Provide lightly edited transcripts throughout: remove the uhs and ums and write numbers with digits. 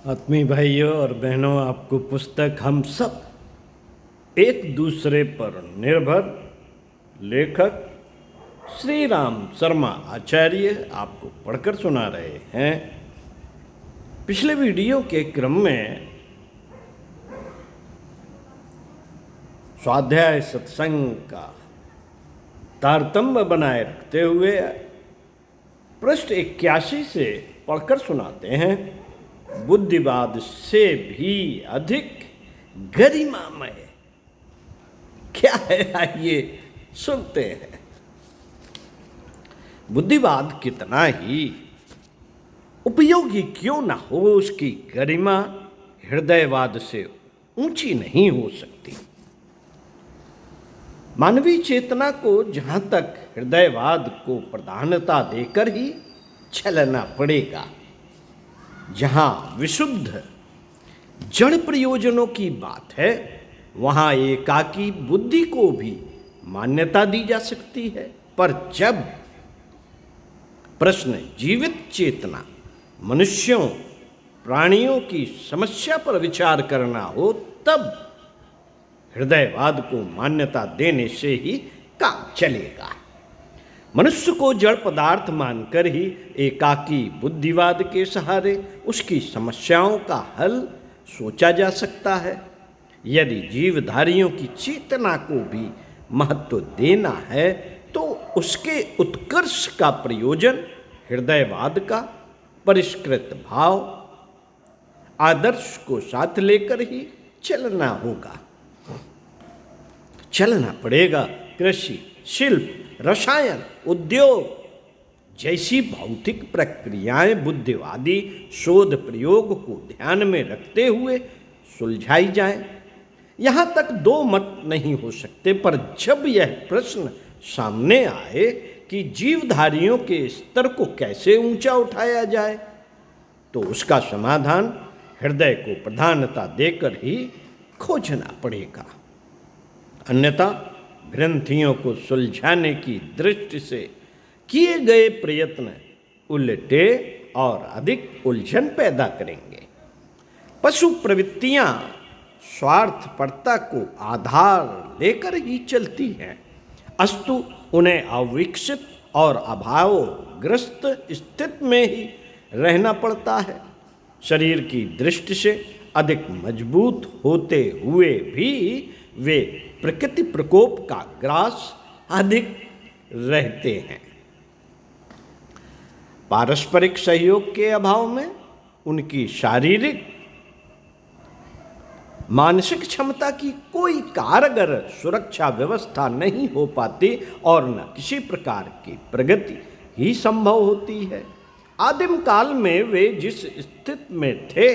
आत्मीय भाइयों और बहनों, आपको पुस्तक हम सब एक दूसरे पर निर्भर लेखक श्री राम शर्मा आचार्य आपको पढ़कर सुना रहे हैं। पिछले वीडियो के क्रम में स्वाध्याय सत्संग का तारतम्य बनाए रखते हुए पृष्ठ 81 से पढ़कर सुनाते हैं। बुद्धिवाद से भी अधिक गरिमामय क्या है, आइए सुनते हैं। बुद्धिवाद कितना ही उपयोगी क्यों ना हो, उसकी गरिमा हृदयवाद से ऊंची नहीं हो सकती। मानवीय चेतना को जहां तक हृदयवाद को प्रधानता देकर ही चलना पड़ेगा, जहां विशुद्ध जड़ प्रयोजनों की बात है, वहां एकाकी बुद्धि को भी मान्यता दी जा सकती है। पर जब प्रश्न जीवित चेतना, मनुष्यों, प्राणियों की समस्या पर विचार करना हो, तब हृदयवाद को मान्यता देने से ही काम चलेगा। मनुष्य को जड़ पदार्थ मानकर ही एकाकी बुद्धिवाद के सहारे उसकी समस्याओं का हल सोचा जा सकता है। यदि जीवधारियों की चेतना को भी महत्व देना है, तो उसके उत्कर्ष का प्रयोजन हृदयवाद का परिष्कृत भाव, आदर्श को साथ लेकर ही चलना होगा। चलना पड़ेगा। कृषि, शिल्प, रसायन, उद्योग जैसी भौतिक प्रक्रियाएं बुद्धिवादी शोध प्रयोग को ध्यान में रखते हुए सुलझाई जाएं। यहाँ तक दो मत नहीं हो सकते, पर जब यह प्रश्न सामने आए कि जीवधारियों के स्तर को कैसे ऊंचा उठाया जाए, तो उसका समाधान हृदय को प्रधानता देकर ही खोजना पड़ेगा। अन्यथा ग्रंथियों को सुलझाने की दृष्टि से किए गए प्रयत्न उल्टे और अधिक उलझन पैदा करेंगे। पशु प्रवृत्तियां स्वार्थपरता को आधार लेकर ही चलती हैं, अस्तु उन्हें अविकसित और अभावग्रस्त स्थिति में ही रहना पड़ता है। शरीर की दृष्टि से अधिक मजबूत होते हुए भी वे प्रकृति प्रकोप का ग्रास अधिक रहते हैं। पारस्परिक सहयोग के अभाव में उनकी शारीरिक मानसिक क्षमता की कोई कारगर सुरक्षा व्यवस्था नहीं हो पाती और न किसी प्रकार की प्रगति ही संभव होती है। आदिम काल में वे जिस स्थिति में थे,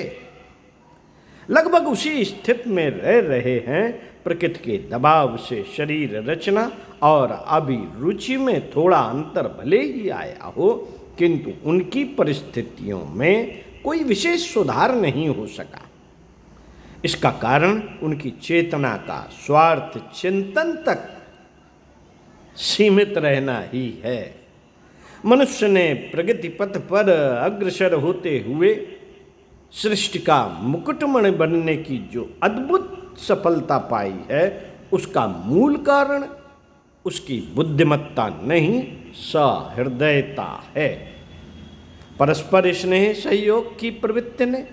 लगभग उसी स्थिति में रह रहे हैं। प्रकृति के दबाव से शरीर रचना और अभिरुचि में थोड़ा अंतर भले ही आया हो, किंतु उनकी परिस्थितियों में कोई विशेष सुधार नहीं हो सका। इसका कारण उनकी चेतना का स्वार्थ चिंतन तक सीमित रहना ही है। मनुष्य ने प्रगति पथ पर अग्रसर होते हुए सृष्टि का मुकुटमणि बनने की जो अद्भुत सफलता पाई है, उसका मूल कारण उसकी बुद्धिमत्ता नहीं, सहृदयता है। परस्पर स्नेह सहयोग की प्रवृत्ति ने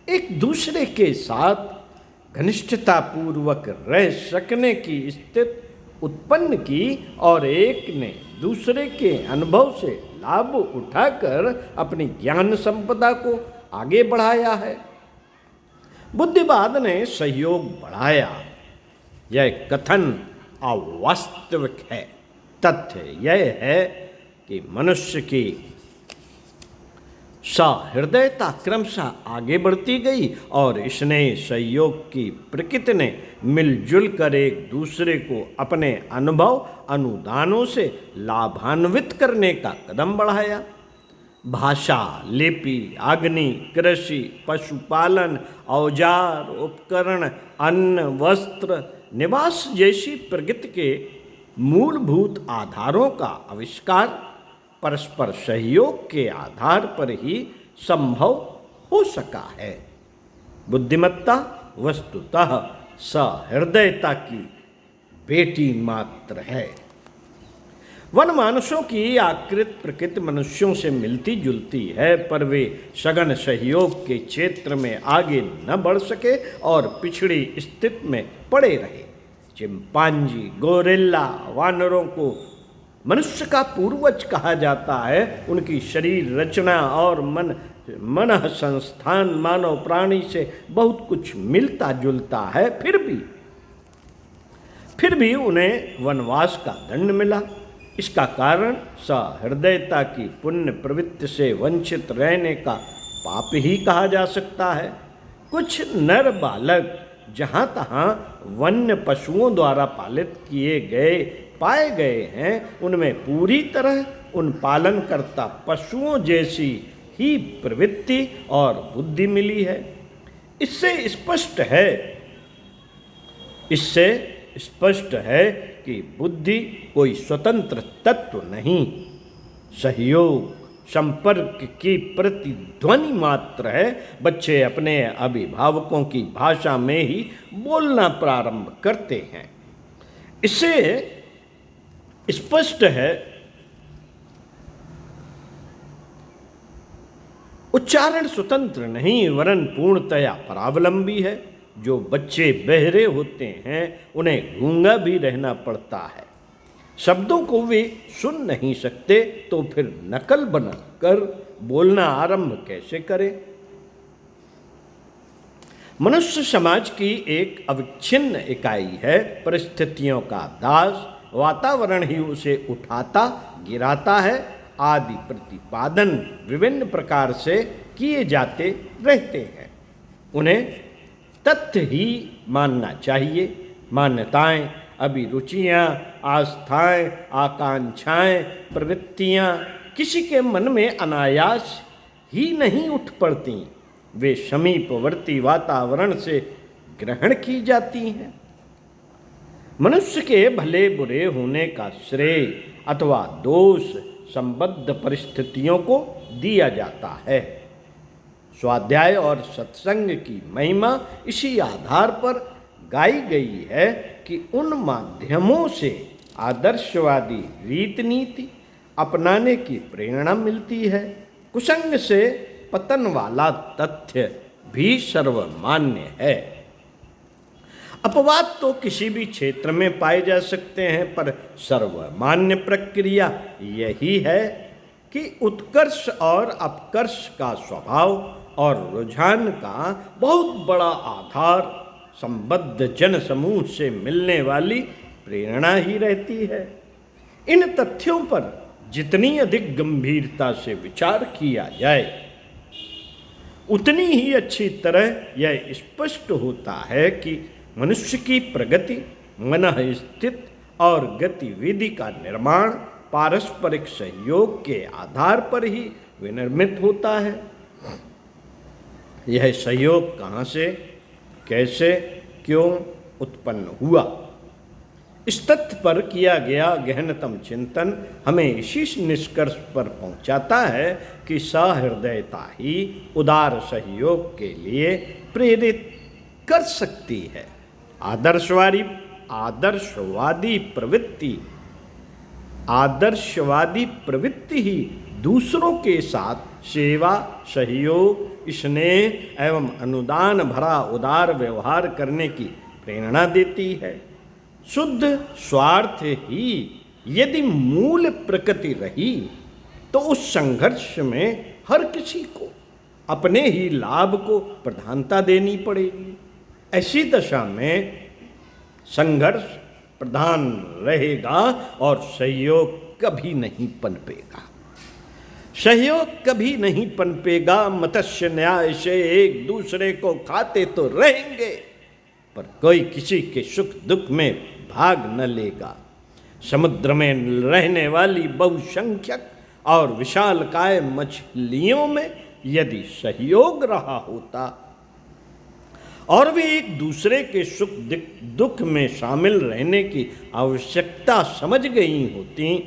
एक दूसरे के साथ घनिष्ठता पूर्वक रह सकने की स्थिति उत्पन्न की और एक ने दूसरे के अनुभव से लाभ उठाकर अपनी ज्ञान संपदा को आगे बढ़ाया है। बुद्धिवाद ने सहयोग बढ़ाया, यह कथन अवास्तविक है। तथ्य यह है कि मनुष्य की सहृदयता क्रमशः आगे बढ़ती गई और स्नेह सहयोग की प्रकृति ने मिलजुल कर एक दूसरे को अपने अनुभव अनुदानों से लाभान्वित करने का कदम बढ़ाया। भाषा, लिपि, अग्नि, कृषि, पशुपालन, औजार, उपकरण, अन्न, वस्त्र, निवास जैसी प्रगति के मूलभूत आधारों का आविष्कार परस्पर सहयोग के आधार पर ही संभव हो सका है। बुद्धिमत्ता वस्तुतः सहृदयता की बेटी मात्र है। वन मानुषों की आकृति प्रकृति मनुष्यों से मिलती जुलती है, पर वे सघन सहयोग के क्षेत्र में आगे न बढ़ सके और पिछड़ी स्थिति में पड़े रहे। चिंपांजी, गोरिल्ला, वानरों को मनुष्य का पूर्वज कहा जाता है। उनकी शरीर रचना और मन संस्थान मानव प्राणी से बहुत कुछ मिलता जुलता है, फिर भी उन्हें वनवास का दंड मिला। इसका कारण सहृदयता की पुण्य प्रवृत्ति से वंचित रहने का पाप ही कहा जा सकता है। कुछ नर बालक जहाँ तहाँ वन्य पशुओं द्वारा पालित किए गए पाए गए हैं, उनमें पूरी तरह उन पालनकर्ता पशुओं जैसी ही प्रवृत्ति और बुद्धि मिली है। इससे स्पष्ट है कि बुद्धि कोई स्वतंत्र तत्व नहीं, सहयोग संपर्क की प्रतिध्वनि मात्र है। बच्चे अपने अभिभावकों की भाषा में ही बोलना प्रारंभ करते हैं। इससे स्पष्ट है उच्चारण स्वतंत्र नहीं वरन पूर्णतया परावलंबी है। जो बच्चे बहरे होते हैं उन्हें गूंगा भी रहना पड़ता है। शब्दों को वे सुन नहीं सकते तो फिर नकल बनाकर बोलना आरंभ कैसे करें। मनुष्य समाज की एक अविच्छिन्न इकाई है। परिस्थितियों का दास, वातावरण ही उसे उठाता गिराता है आदि प्रतिपादन विभिन्न प्रकार से किए जाते रहते हैं। उन्हें तथ्य ही मानना चाहिए। मान्यताएं, अभिरुचियाँ, आस्थाएं, आकांक्षाएं, प्रवृत्तियाँ किसी के मन में अनायास ही नहीं उठ पड़ती। वे समीपवर्ती वातावरण से ग्रहण की जाती हैं। मनुष्य के भले बुरे होने का श्रेय अथवा दोष संबद्ध परिस्थितियों को दिया जाता है। स्वाध्याय और सत्संग की महिमा इसी आधार पर गाई गई है कि उन माध्यमों से आदर्शवादी रीति नीति अपनाने की प्रेरणा मिलती है। कुसंग से पतन वाला तथ्य भी सर्वमान्य है। अपवाद तो किसी भी क्षेत्र में पाए जा सकते हैं, पर सर्वमान्य प्रक्रिया यही है कि उत्कर्ष और अपकर्ष का स्वभाव और रुझान का बहुत बड़ा आधार संबद्ध जन समूह से मिलने वाली प्रेरणा ही रहती है। इन तथ्यों पर जितनी अधिक गंभीरता से विचार किया जाए उतनी ही अच्छी तरह यह स्पष्ट होता है कि मनुष्य की प्रगति, मनःस्थिति और गतिविधि का निर्माण पारस्परिक सहयोग के आधार पर ही विनिर्मित होता है। यह सहयोग कहाँ से, कैसे, क्यों उत्पन्न हुआ, इस तथ्य पर किया गया गहनतम चिंतन हमें इसी निष्कर्ष पर पहुंचाता है कि सहृदयता ही उदार सहयोग के लिए प्रेरित कर सकती है। आदर्शवादी प्रवृत्ति ही दूसरों के साथ सेवा, सहयोग, स्नेह एवं अनुदान भरा उदार व्यवहार करने की प्रेरणा देती है। शुद्ध स्वार्थ ही यदि मूल प्रकृति रही तो उस संघर्ष में हर किसी को अपने ही लाभ को प्रधानता देनी पड़ेगी। ऐसी दशा में संघर्ष प्रधान रहेगा और सहयोग कभी नहीं पनपेगा। मत्स्य न्याय से एक दूसरे को खाते तो रहेंगे, पर कोई किसी के सुख दुख में भाग न लेगा। समुद्र में रहने वाली बहुसंख्यक और विशालकाय मछलियों में यदि सहयोग रहा होता और वे एक दूसरे के सुख दुख में शामिल रहने की आवश्यकता समझ गई होती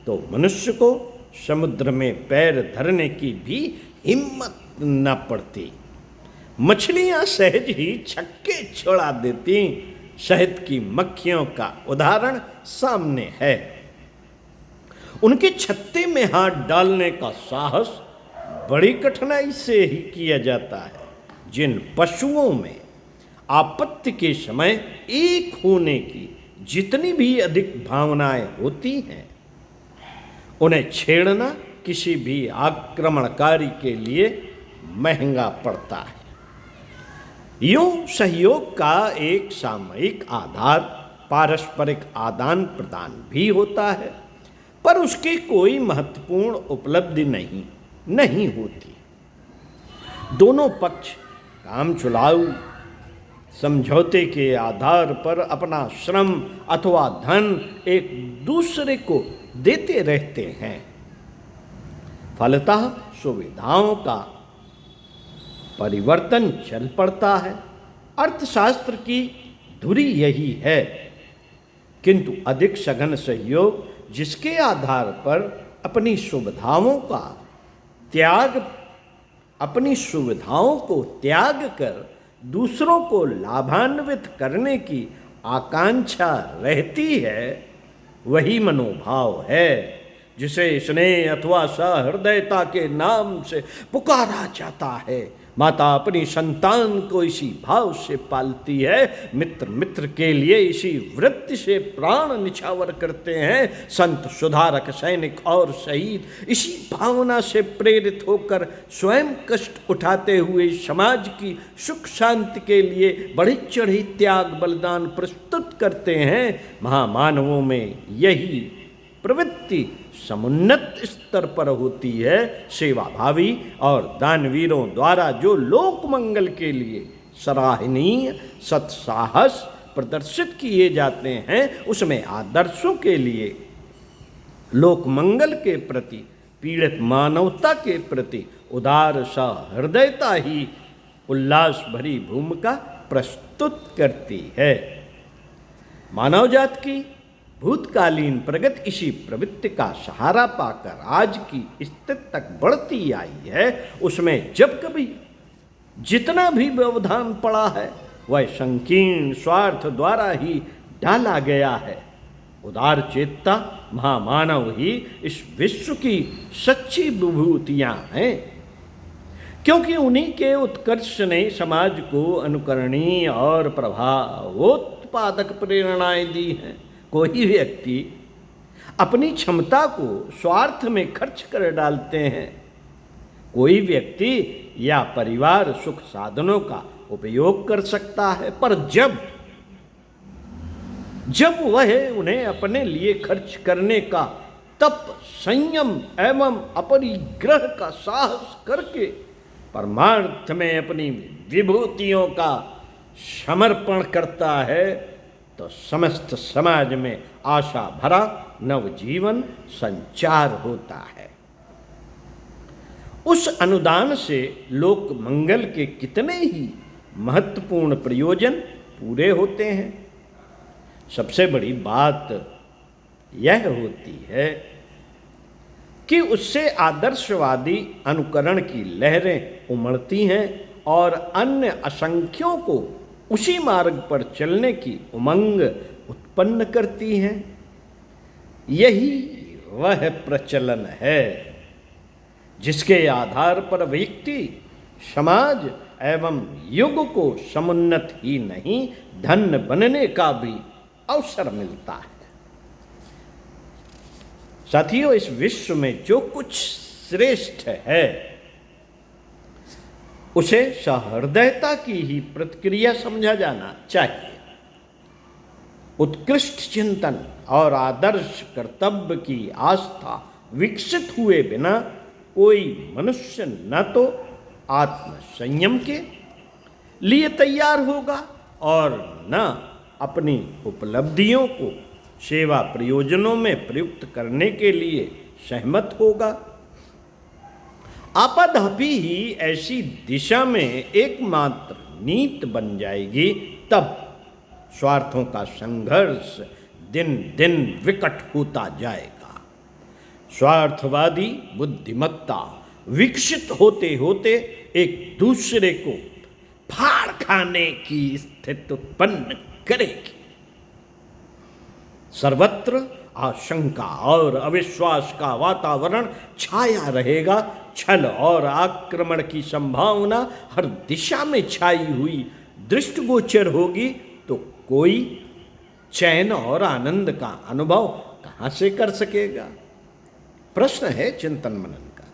तो मनुष्य को समुद्र में पैर धरने की भी हिम्मत न पड़ती। मछलियां सहज ही छक्के छोड़ा देती, शहद की मक्खियों का उदाहरण सामने है। उनके छत्ते में हाथ डालने का साहस बड़ी कठिनाई से ही किया जाता है। जिन पशुओं में आपत्ति के समय एक होने की जितनी भी अधिक भावनाएं होती हैं, उन्हें छेड़ना किसी भी आक्रमणकारी के लिए महंगा पड़ता है। यूं सहयोग का एक सामयिक आधार पारस्परिक आदान प्रदान भी होता है, पर उसकी कोई महत्वपूर्ण उपलब्धि नहीं होती। दोनों पक्ष कामचुलाऊ समझौते के आधार पर अपना श्रम अथवा धन एक दूसरे को देते रहते हैं। फलतः सुविधाओं का परिवर्तन चल पड़ता है। अर्थशास्त्र की धुरी यही है। किंतु अधिक सघन सहयोग, जिसके आधार पर अपनी सुविधाओं को त्याग कर दूसरों को लाभान्वित करने की आकांक्षा रहती है, वही मनोभाव है जिसे स्नेह अथवा सहृदयता के नाम से पुकारा जाता है। माता अपनी संतान को इसी भाव से पालती है, मित्र मित्र के लिए इसी वृत्ति से प्राण निछावर करते हैं। संत, सुधारक, सैनिक और शहीद इसी भावना से प्रेरित होकर स्वयं कष्ट उठाते हुए समाज की सुख शांति के लिए बढ़ी चढ़ी त्याग बलिदान प्रस्तुत करते हैं। महामानवों में यही प्रवृत्ति समुन्नत स्तर पर होती है। सेवाभावी और दानवीरों द्वारा जो लोक मंगल के लिए सराहनीय सत्साहस प्रदर्शित किए जाते हैं, उसमें आदर्शों के लिए लोक मंगल के प्रति, पीड़ित मानवता के प्रति उदार सहृदयता ही उल्लास भरी भूमिका प्रस्तुत करती है। मानव जात की भूतकालीन प्रगति इसी प्रवृत्ति का सहारा पाकर आज की स्थिति तक बढ़ती आई है। उसमें जब कभी जितना भी व्यवधान पड़ा है, वह संकीर्ण स्वार्थ द्वारा ही डाला गया है। उदार चेतता महामानव ही इस विश्व की सच्ची विभूतियां हैं, क्योंकि उन्हीं के उत्कर्ष ने समाज को अनुकरणीय और प्रभावोत्पादक प्रेरणाएं दी हैं। कोई व्यक्ति अपनी क्षमता को स्वार्थ में खर्च कर डालते हैं। कोई व्यक्ति या परिवार सुख साधनों का उपयोग कर सकता है, पर जब वह उन्हें अपने लिए खर्च करने का तप, संयम एवं अपरिग्रह का साहस करके परमार्थ में अपनी विभूतियों का समर्पण करता है, तो समस्त समाज में आशा भरा नवजीवन संचार होता है। उस अनुदान से लोक मंगल के कितने ही महत्वपूर्ण प्रयोजन पूरे होते हैं। सबसे बड़ी बात यह होती है कि उससे आदर्शवादी अनुकरण की लहरें उमड़ती हैं और अन्य असंख्यों को उसी मार्ग पर चलने की उमंग उत्पन्न करती हैं। यही वह प्रचलन है जिसके आधार पर व्यक्ति, समाज एवं युग को समुन्नत ही नहीं, धन्य बनने का भी अवसर मिलता है। साथियों, इस विश्व में जो कुछ श्रेष्ठ है, उसे सहृदयता की ही प्रतिक्रिया समझा जाना चाहिए। उत्कृष्ट चिंतन और आदर्श कर्तव्य की आस्था विकसित हुए बिना कोई मनुष्य न तो आत्म संयम के लिए तैयार होगा और न अपनी उपलब्धियों को सेवा प्रयोजनों में प्रयुक्त करने के लिए सहमत होगा। आपाधापी ही ऐसी दिशा में एकमात्र नीति बन जाएगी, तब स्वार्थों का संघर्ष दिन दिन विकट होता जाएगा। स्वार्थवादी बुद्धिमत्ता विकसित होते होते एक दूसरे को खाने की स्थिति उत्पन्न करेगी। सर्वत्र आशंका और अविश्वास का वातावरण छाया रहेगा। छल और आक्रमण की संभावना हर दिशा में छाई हुई दृष्टिगोचर होगी, तो कोई चैन और आनंद का अनुभव कहाँ से कर सकेगा? प्रश्न है चिंतन मनन का।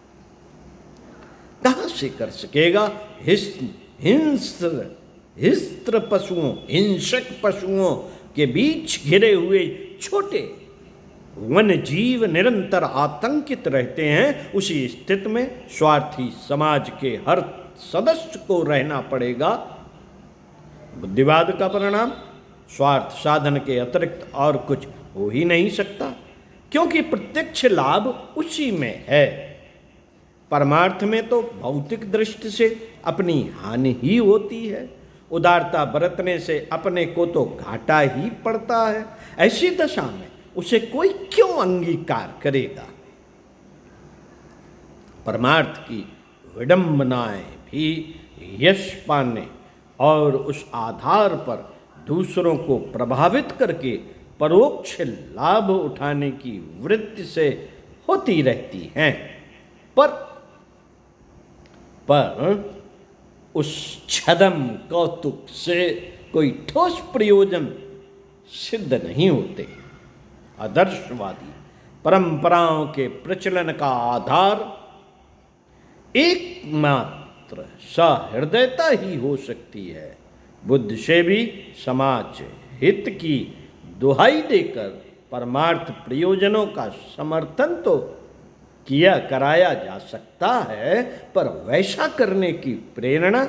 कहाँ से कर सकेगा? हिंस्र पशुओं, हिंसक पशुओं के बीच घिरे हुए छोटे वन जीव निरंतर आतंकित रहते हैं। उसी स्थिति में स्वार्थी समाज के हर सदस्य को रहना पड़ेगा। बुद्धिवाद का परिणाम स्वार्थ साधन के अतिरिक्त और कुछ हो ही नहीं सकता, क्योंकि प्रत्यक्ष लाभ उसी में है। परमार्थ में तो भौतिक दृष्टि से अपनी हानि ही होती है। उदारता बरतने से अपने को तो घाटा ही पड़ता है। ऐसी दशा में उसे कोई क्यों अंगीकार करेगा? परमार्थ की विडंबनाएं भी यश पाने और उस आधार पर दूसरों को प्रभावित करके परोक्ष लाभ उठाने की वृत्ति से होती रहती हैं, पर उस छदम कौतुक से कोई ठोस प्रयोजन सिद्ध नहीं होते। आदर्शवादी परंपराओं के प्रचलन का आधार एकमात्र सहृदयता ही हो सकती है। बुद्ध से भी समाज हित की दुहाई देकर परमार्थ प्रयोजनों का समर्थन तो किया कराया जा सकता है, पर वैसा करने की प्रेरणा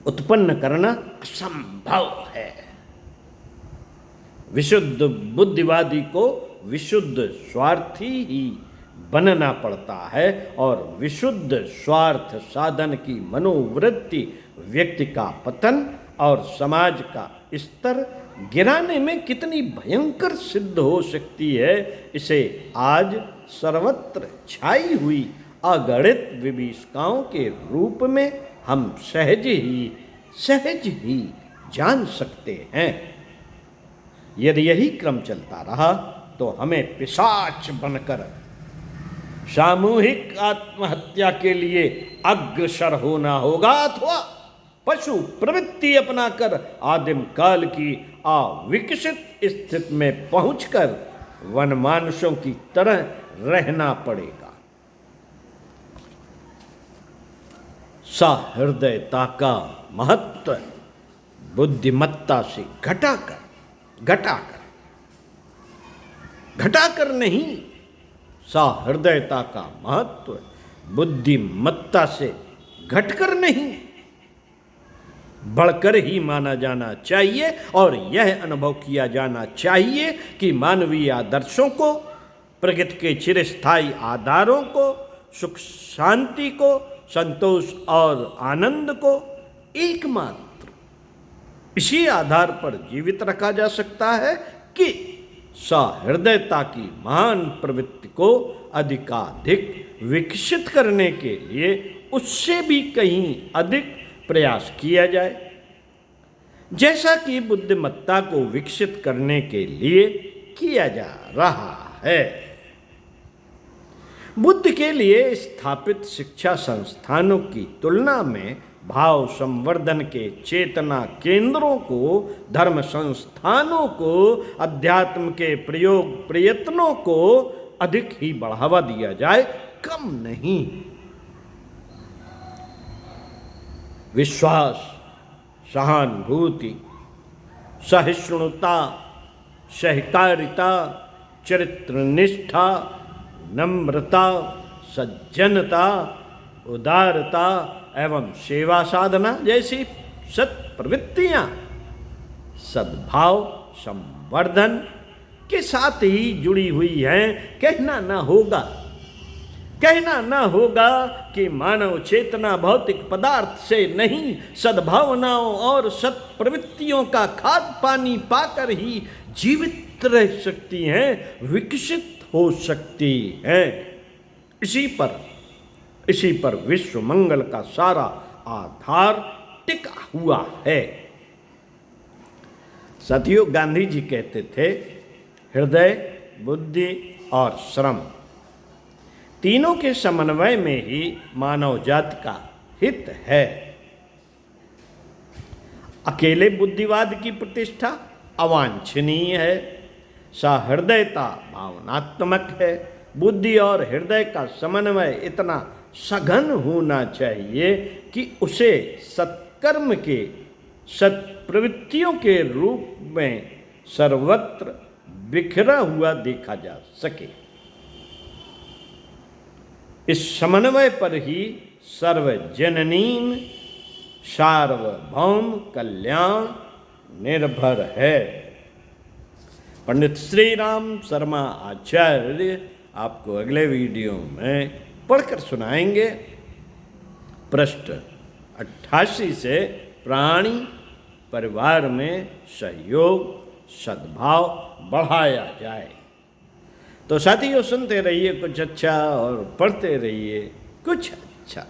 उत्पन्न करना असंभव है। विशुद्ध बुद्धिवादी को विशुद्ध स्वार्थी ही बनना पड़ता है, और विशुद्ध स्वार्थ साधन की मनोवृत्ति व्यक्ति का पतन और समाज का स्तर गिराने में कितनी भयंकर सिद्ध हो सकती है, इसे आज सर्वत्र छाई हुई अगणित विभीषिकाओं के रूप में हम सहज ही जान सकते हैं। यदि यही क्रम चलता रहा तो हमें पिशाच बनकर सामूहिक आत्महत्या के लिए अग्रसर होना होगा, अथवा पशु प्रवृत्ति अपनाकर आदिम काल की अविकसित स्थिति में पहुंचकर वनमानुषों की तरह रहना पड़ेगा। सहृदयता का महत्व बुद्धिमत्ता से घटाकर नहीं, सहृदयता का महत्व बुद्धिमत्ता से घटकर नहीं, बढ़कर ही माना जाना चाहिए। और यह अनुभव किया जाना चाहिए कि मानवीय आदर्शों को, प्रगति के चिरस्थायी आधारों को, सुख शांति को, संतोष और आनंद को एकमात्र इसी आधार पर जीवित रखा जा सकता है कि सहृदयता की महान प्रवृत्ति को अधिकाधिक विकसित करने के लिए उससे भी कहीं अधिक प्रयास किया जाए, जैसा कि बुद्धिमत्ता को विकसित करने के लिए किया जा रहा है। बुद्ध के लिए स्थापित शिक्षा संस्थानों की तुलना में भाव संवर्धन के चेतना केंद्रों को, धर्म संस्थानों को, अध्यात्म के प्रयोग प्रयत्नों को अधिक ही बढ़ावा दिया जाए, कम नहीं। विश्वास, सहानुभूति, सहिष्णुता, सहकारिता, चरित्र निष्ठा, नम्रता, सज्जनता, उदारता एवं सेवा साधना जैसी सत्प्रवृत्तियां सद्भाव संवर्धन के साथ ही जुड़ी हुई हैं। कहना न होगा कि मानव चेतना भौतिक पदार्थ से नहीं, सद्भावनाओं और सत्प्रवृत्तियों का खाद पानी पाकर ही जीवित रह सकती हैं, विकसित हो सकती हैं। इसी पर विश्व मंगल का सारा आधार टिका हुआ है। साथियों, गांधी जी कहते थे हृदय, बुद्धि और श्रम तीनों के समन्वय में ही मानव जाति का हित है। अकेले बुद्धिवाद की प्रतिष्ठा अवांछनीय है। सहृदयता भावनात्मक है। बुद्धि और हृदय का समन्वय इतना सघन होना चाहिए कि उसे सत्कर्म के, सत्प्रवृत्तियों के रूप में सर्वत्र बिखरा हुआ देखा जा सके। इस समन्वय पर ही सर्वजननीन सार्वभौम कल्याण निर्भर है। पंडित श्री राम शर्मा आचार्य आपको अगले वीडियो में पढ़कर सुनाएंगे। पृष्ठ 88 से प्राणी परिवार में सहयोग सद्भाव बढ़ाया जाए। तो साथियों, सुनते रहिए कुछ अच्छा और पढ़ते रहिए कुछ अच्छा।